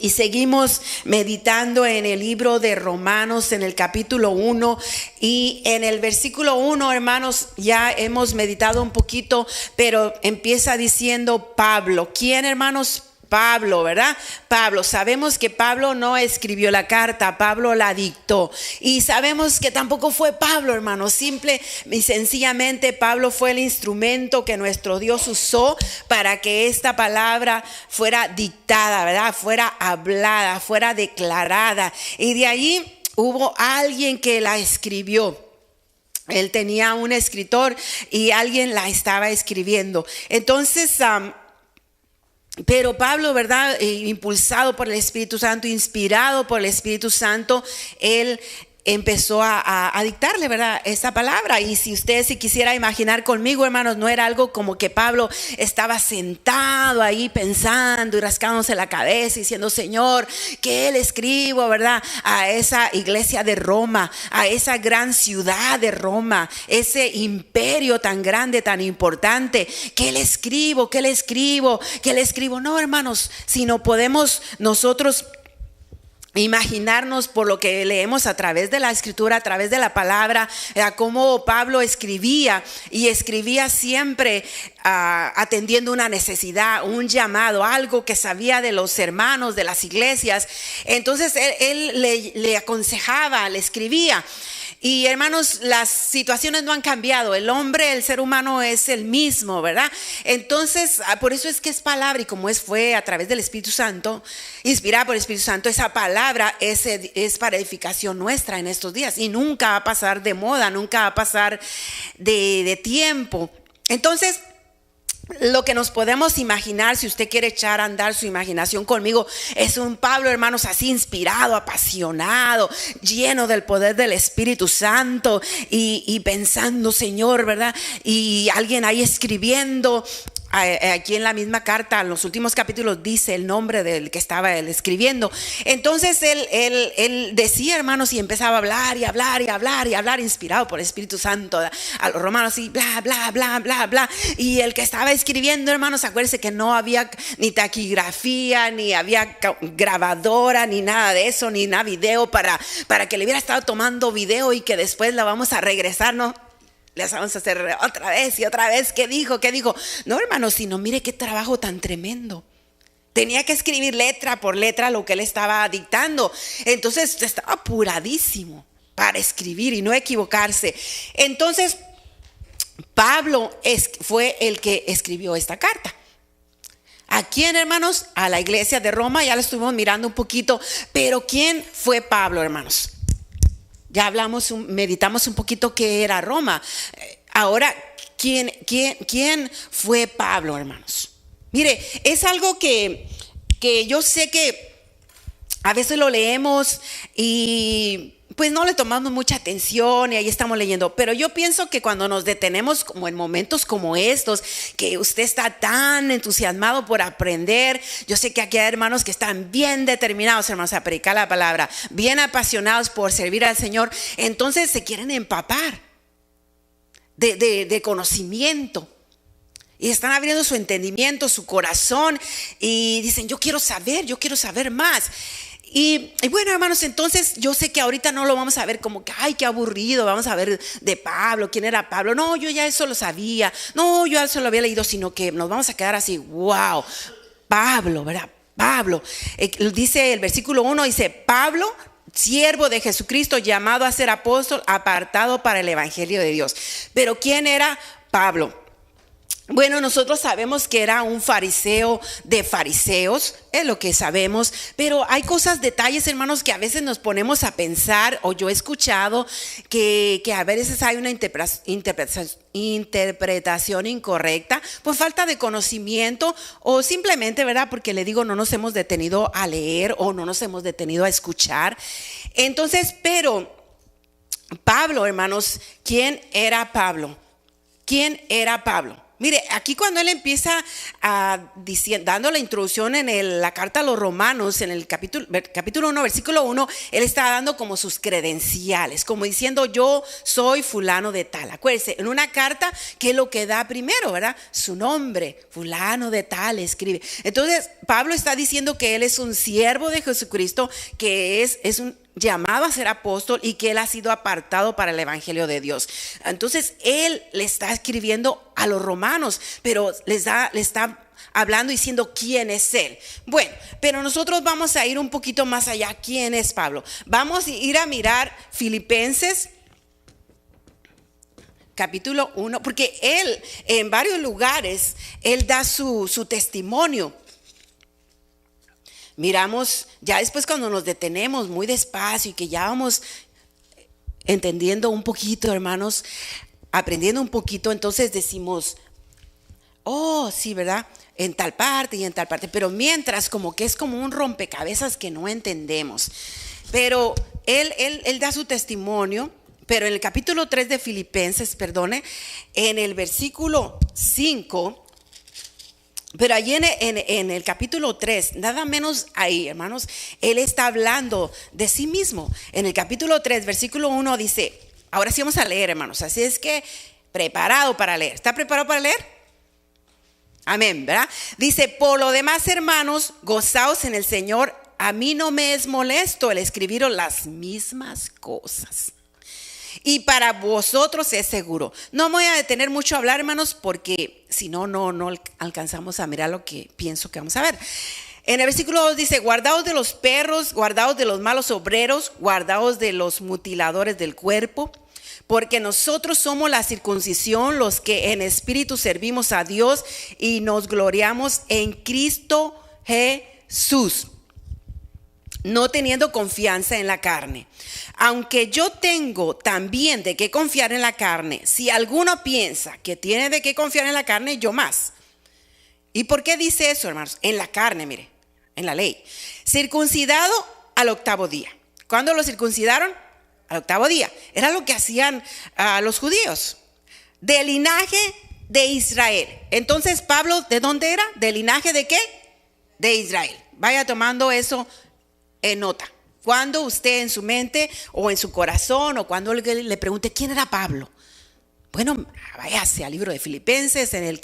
Y seguimos meditando en el libro de Romanos, en el capítulo 1. Y en el versículo 1, hermanos, ya hemos meditado un poquito, pero empieza diciendo Pablo. ¿Quién, hermanos? Pablo, ¿verdad? Pablo. Sabemos que Pablo no escribió la carta, Pablo la dictó. Y sabemos que tampoco fue Pablo, hermanos. Simple y sencillamente Pablo fue el instrumento que nuestro Dios usó para que esta palabra fuera dictada, ¿verdad? Fuera hablada, fuera declarada. Y de allí hubo alguien que la escribió. Él tenía un escritor y alguien la estaba escribiendo. Entonces, pero Pablo, ¿verdad? Impulsado por el Espíritu Santo, inspirado por el Espíritu Santo, él empezó a dictarle, ¿verdad? Esta palabra. Y si usted se quisiera imaginar conmigo, hermanos, no era algo como que Pablo estaba sentado ahí pensando y rascándose la cabeza diciendo: Señor, ¿qué le escribo, verdad? A esa iglesia de Roma, a esa gran ciudad de Roma, ese imperio tan grande, tan importante. ¿Qué le escribo? ¿Qué le escribo? ¿Qué le escribo? No, hermanos, sino podemos nosotros imaginarnos por lo que leemos a través de la escritura, a través de la palabra, cómo Pablo escribía y escribía siempre atendiendo una necesidad, un llamado, algo que sabía de los hermanos, de las iglesias. Entonces él le aconsejaba, le escribía. Y hermanos, las situaciones no han cambiado. El hombre, el ser humano es el mismo, ¿verdad? Entonces, por eso es que es palabra, y como fue a través del Espíritu Santo, inspirada por el Espíritu Santo, esa palabra es para edificación nuestra en estos días. Y nunca va a pasar de moda, nunca va a pasar de tiempo. Entonces, lo que nos podemos imaginar, si usted quiere echar a andar su imaginación conmigo, es un Pablo, hermanos, así inspirado, apasionado, lleno del poder del Espíritu Santo y pensando, Señor, ¿verdad? Y alguien ahí escribiendo. Aquí en la misma carta, en los últimos capítulos, dice el nombre del que estaba él escribiendo. Entonces él decía, hermanos, y empezaba a hablar y hablar y hablar y hablar, inspirado por el Espíritu Santo a los romanos, y bla, bla, bla, bla, bla. Y el que estaba escribiendo, hermanos, acuérdense que no había ni taquigrafía, ni había grabadora, ni nada de eso, ni nada video para que le hubiera estado tomando video y que después la vamos a regresar, ¿no? Les vamos a hacer otra vez y otra vez. ¿Qué dijo? ¿Qué dijo? No, hermanos, sino mire qué trabajo tan tremendo. Tenía que escribir letra por letra lo que él estaba dictando. Entonces estaba apuradísimo para escribir y no equivocarse. Entonces Pablo fue el que escribió esta carta. ¿A quién, hermanos? A la iglesia de Roma. Ya lo estuvimos mirando un poquito. Pero ¿quién fue Pablo, hermanos? Ya meditamos un poquito qué era Roma. Ahora, ¿quién fue Pablo, hermanos? Mire, es algo que yo sé que a veces lo leemos y pues no le tomamos mucha atención y ahí estamos leyendo. Pero yo pienso que cuando nos detenemos como en momentos como estos, que usted está tan entusiasmado por aprender, yo sé que aquí hay hermanos que están bien determinados, hermanos, a predicar la palabra, bien apasionados por servir al Señor. Entonces se quieren empapar de conocimiento. Y están abriendo su entendimiento, su corazón, y dicen: yo quiero saber más. Y bueno, hermanos, entonces yo sé que ahorita no lo vamos a ver como que, ay, qué aburrido, vamos a ver de Pablo, quién era Pablo. No, yo ya eso lo sabía, no, yo eso lo había leído, sino que nos vamos a quedar así, wow, Pablo, ¿verdad? Pablo, dice el versículo 1, dice: Pablo, siervo de Jesucristo, llamado a ser apóstol, apartado para el evangelio de Dios. Pero ¿quién era Pablo? Bueno, nosotros sabemos que era un fariseo de fariseos, es lo que sabemos, pero hay detalles, hermanos, que a veces nos ponemos a pensar, o yo he escuchado que a veces hay una interpretación incorrecta por falta de conocimiento, o simplemente, ¿verdad? Porque le digo, no nos hemos detenido a leer o no nos hemos detenido a escuchar. Entonces, pero Pablo, hermanos, ¿quién era Pablo? ¿Quién era Pablo? Mire, aquí cuando él empieza dando la introducción en la carta a los Romanos, en el capítulo 1, versículo 1, él está dando como sus credenciales, como diciendo yo soy fulano de tal. Acuérdense, en una carta, ¿qué es lo que da primero, verdad? Su nombre, fulano de tal, escribe. Entonces, Pablo está diciendo que él es un siervo de Jesucristo, que es un llamado a ser apóstol y que él ha sido apartado para el evangelio de Dios. Entonces él le está escribiendo a los romanos, pero le está hablando diciendo quién es él. Bueno, pero nosotros vamos a ir un poquito más allá. ¿Quién es Pablo? Vamos a ir a mirar Filipenses capítulo 1, porque él en varios lugares él da su testimonio. Miramos, ya después cuando nos detenemos muy despacio y que ya vamos entendiendo un poquito, hermanos, aprendiendo un poquito, entonces decimos, oh, sí, ¿verdad? En tal parte y en tal parte, pero mientras como que es como un rompecabezas que no entendemos. Pero él da su testimonio, pero en el capítulo 3 de Filipenses, en el versículo 5, pero allí en el capítulo 3, nada menos ahí, hermanos, él está hablando de sí mismo. En el capítulo 3, versículo 1 dice, ahora sí vamos a leer, hermanos, así es que preparado para leer. ¿Está preparado para leer? Amén, ¿verdad? Dice, por lo demás, hermanos, gozaos en el Señor. A mí no me es molesto el escribiros las mismas cosas. Y para vosotros es seguro. No me voy a detener mucho a hablar, hermanos, porque si no alcanzamos a mirar lo que pienso que vamos a ver. En el versículo 2 dice, guardaos de los perros, guardaos de los malos obreros, guardaos de los mutiladores del cuerpo, porque nosotros somos la circuncisión, los que en espíritu servimos a Dios y nos gloriamos en Cristo Jesús, no teniendo confianza en la carne. Aunque yo tengo también de qué confiar en la carne, si alguno piensa que tiene de qué confiar en la carne, yo más. ¿Y por qué dice eso, hermanos? En la carne, mire, en la ley. Circuncidado al 8º día. ¿Cuándo lo circuncidaron? Al 8º día. Era lo que hacían los judíos. Del linaje de Israel. Entonces, Pablo, ¿de dónde era? ¿Del linaje de qué? De Israel. Vaya tomando eso en nota. Cuando usted en su mente o en su corazón o cuando le pregunte quién era Pablo, bueno, váyase al libro de Filipenses en el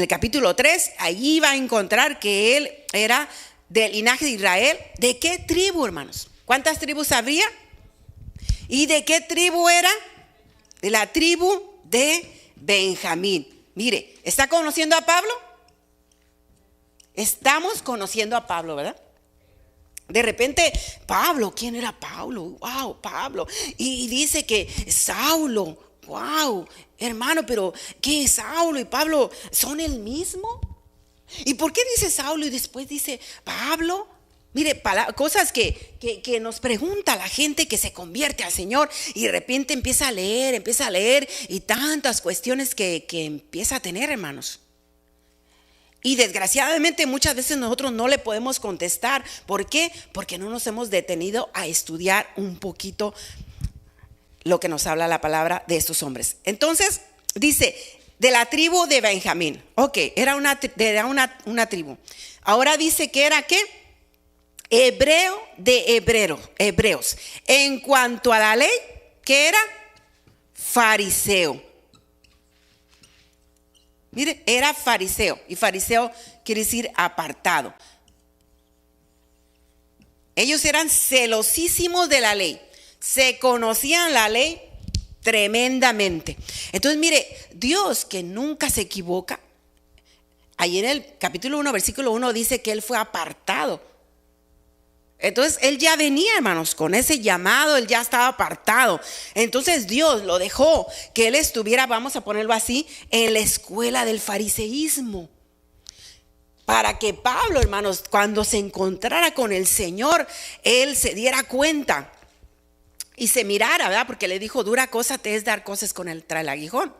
capítulo 3, allí va a encontrar que él era del linaje de Israel. ¿De qué tribu, hermanos? ¿Cuántas tribus habría? ¿Y de qué tribu era? De la tribu de Benjamín. Mire, ¿está conociendo a Pablo? Estamos conociendo a Pablo, ¿verdad? De repente, Pablo, ¿quién era Pablo? Wow, Pablo. Y dice que Saulo, wow, hermano, pero ¿qué Saulo y Pablo son el mismo? ¿Y por qué dice Saulo y después dice Pablo? Mire, cosas que nos pregunta la gente que se convierte al Señor y de repente empieza a leer y tantas cuestiones que empieza a tener, hermanos. Y desgraciadamente muchas veces nosotros no le podemos contestar. ¿Por qué? Porque no nos hemos detenido a estudiar un poquito lo que nos habla la palabra de estos hombres. Entonces dice, de la tribu de Benjamín. Ok, era una tribu. Ahora dice que era ¿qué? Hebreo de hebreos. En cuanto a la ley, ¿qué era? Fariseo. Mire, era fariseo, y fariseo quiere decir apartado. Ellos eran celosísimos de la ley, se conocían la ley tremendamente. Entonces, mire, Dios que nunca se equivoca, ahí en el capítulo 1, versículo 1 dice que él fue apartado. Entonces él ya venía, hermanos, con ese llamado, él ya estaba apartado. Entonces Dios lo dejó que él estuviera, vamos a ponerlo así, en la escuela del fariseísmo. Para que Pablo, hermanos, cuando se encontrara con el Señor, él se diera cuenta y se mirara, ¿verdad? Porque le dijo, dura cosa te es dar cosas con el aguijón.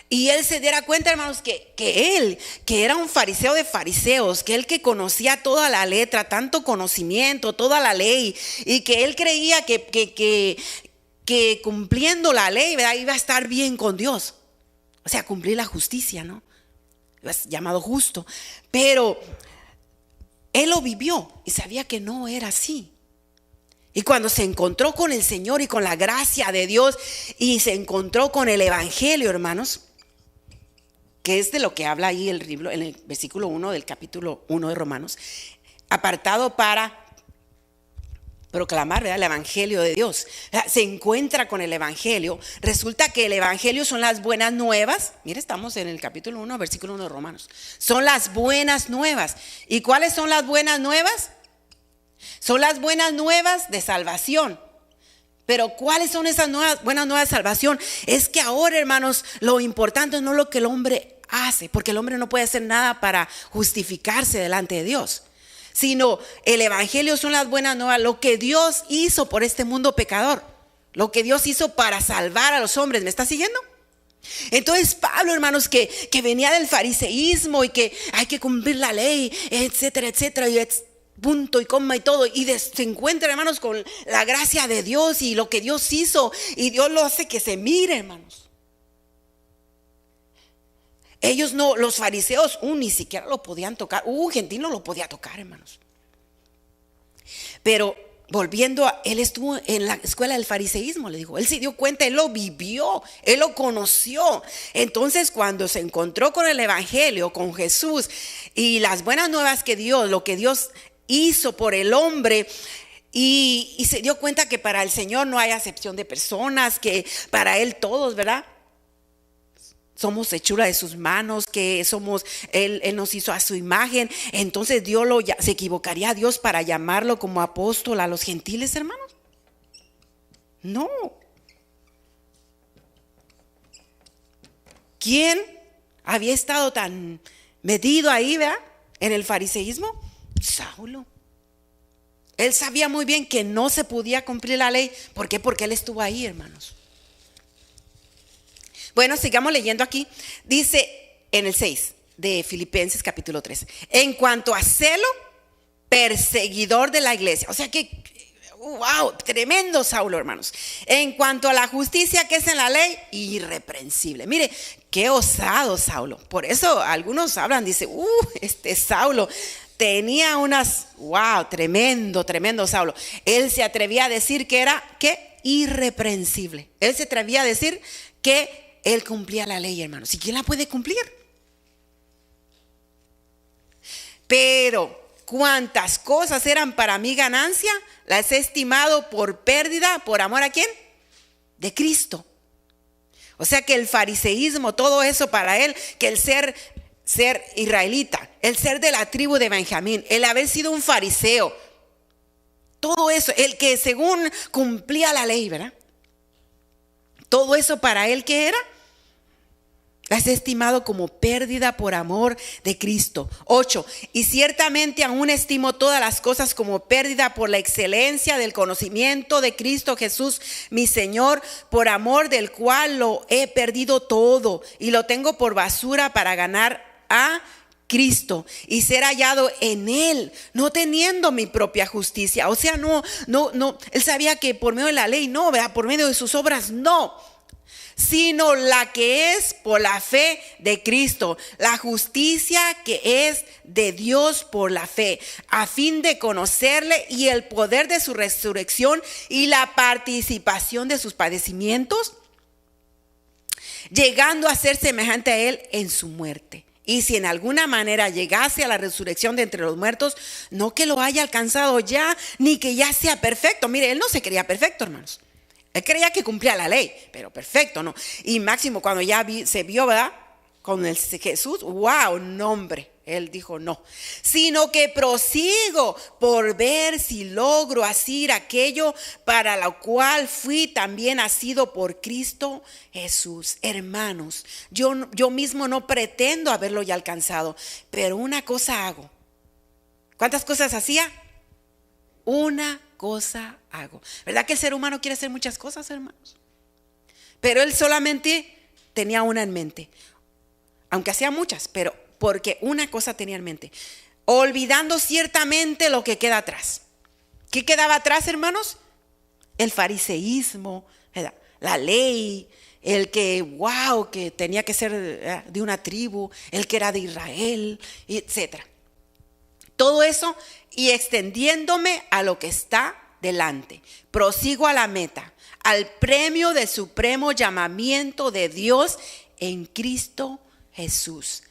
Y él se diera cuenta, hermanos, que él, que era un fariseo de fariseos, que él que conocía toda la letra, tanto conocimiento, toda la ley, y que él creía que que cumpliendo la ley, ¿verdad?, iba a estar bien con Dios. O sea, cumplir la justicia, ¿no? Es llamado justo. Pero él lo vivió y sabía que no era así. Y cuando se encontró con el Señor y con la gracia de Dios y se encontró con el evangelio, hermanos, que es de lo que habla ahí el libro, en el versículo 1 del capítulo 1 de Romanos, apartado para proclamar, ¿verdad?, el evangelio de Dios. Se encuentra con el evangelio. Resulta que el evangelio son las buenas nuevas. Mire, estamos en el capítulo 1, versículo 1 de Romanos. Son las buenas nuevas. ¿Y cuáles son las buenas nuevas? Son las buenas nuevas de salvación. Pero ¿cuáles son esas buenas nuevas de salvación? Es que ahora, hermanos, lo importante no es lo que el hombre hace, porque el hombre no puede hacer nada para justificarse delante de Dios, sino el evangelio son las buenas nuevas, lo que Dios hizo por este mundo pecador, lo que Dios hizo para salvar a los hombres. ¿Me está siguiendo? Entonces Pablo, hermanos, que venía del fariseísmo y que hay que cumplir la ley, etcétera, etcétera, y punto y coma y todo, y se encuentra, hermanos, con la gracia de Dios y lo que Dios hizo, y Dios lo hace que se mire, hermanos. Ellos no, los fariseos, ni siquiera lo podían tocar. Gentil no lo podía tocar, hermanos. Pero volviendo él estuvo en la escuela del fariseísmo, le digo, él se dio cuenta, él lo vivió, él lo conoció. Entonces, cuando se encontró con el evangelio, con Jesús y las buenas nuevas que Dios, lo que Dios hizo por el hombre, y se dio cuenta que para el Señor no hay acepción de personas, que para Él todos, ¿verdad?, somos hechura de sus manos, que somos, Él nos hizo a su imagen. Entonces Dios ¿se equivocaría Dios para llamarlo como apóstol a los gentiles, hermanos? No. ¿Quién había estado tan metido ahí, ¿verdad?, en el fariseísmo? Saulo. Él sabía muy bien que no se podía cumplir la ley. ¿Por qué? Porque él estuvo ahí, hermanos. Bueno, sigamos leyendo aquí. Dice en el 6 de Filipenses capítulo 3: en cuanto a celo, perseguidor de la iglesia. O sea que, wow, tremendo Saulo, hermanos. En cuanto a la justicia que es en la ley, irreprensible. Mire, qué osado Saulo. Por eso algunos hablan, dice, este Saulo tenía unas, wow, tremendo Saulo. Él se atrevía a decir que era, ¿qué? Irreprensible. Él se atrevía a decir que él cumplía la ley, hermanos. ¿Y quién la puede cumplir? Pero cuántas cosas eran para mí ganancia, las he estimado por pérdida, ¿por amor a quién? De Cristo. O sea que el fariseísmo, todo eso para él, que el ser israelita, el ser de la tribu de Benjamín, el haber sido un fariseo, todo eso, el que según cumplía la ley, ¿verdad? Todo eso para él, ¿qué era? Las he estimado como pérdida por amor de Cristo. 8. Y ciertamente aún estimo todas las cosas como pérdida por la excelencia del conocimiento de Cristo Jesús, mi Señor, por amor del cual lo he perdido todo y lo tengo por basura para ganar a Cristo y ser hallado en Él, no teniendo mi propia justicia. O sea, no, él sabía que por medio de la ley no, ¿verdad?, por medio de sus obras no, sino la que es por la fe de Cristo, la justicia que es de Dios por la fe, a fin de conocerle y el poder de su resurrección y la participación de sus padecimientos, llegando a ser semejante a él en su muerte. Y si en alguna manera llegase a la resurrección de entre los muertos, no que lo haya alcanzado ya, ni que ya sea perfecto. Mire, él no se creía perfecto, hermanos. Él creía que cumplía la ley, pero perfecto, ¿no? Y máximo cuando ya se vio, ¿verdad?, con el Jesús, wow, no, hombre. Él dijo no, sino que prosigo por ver si logro asir aquello para lo cual fui también asido por Cristo Jesús. Hermanos, yo mismo no pretendo haberlo ya alcanzado, pero una cosa hago. ¿Cuántas cosas hacía? Una cosa hago. ¿Verdad que el ser humano quiere hacer muchas cosas, hermanos? Pero él solamente tenía una en mente, aunque hacía muchas, pero porque una cosa tenía en mente: olvidando ciertamente lo que queda atrás. ¿Qué quedaba atrás, hermanos? el fariseísmo, ¿verdad? La ley, el que, wow, que tenía que ser de una tribu, el que era de Israel, etc. Todo eso y extendiéndome a lo que está delante. Prosigo a la meta, al premio del supremo llamamiento de Dios en Cristo Jesús.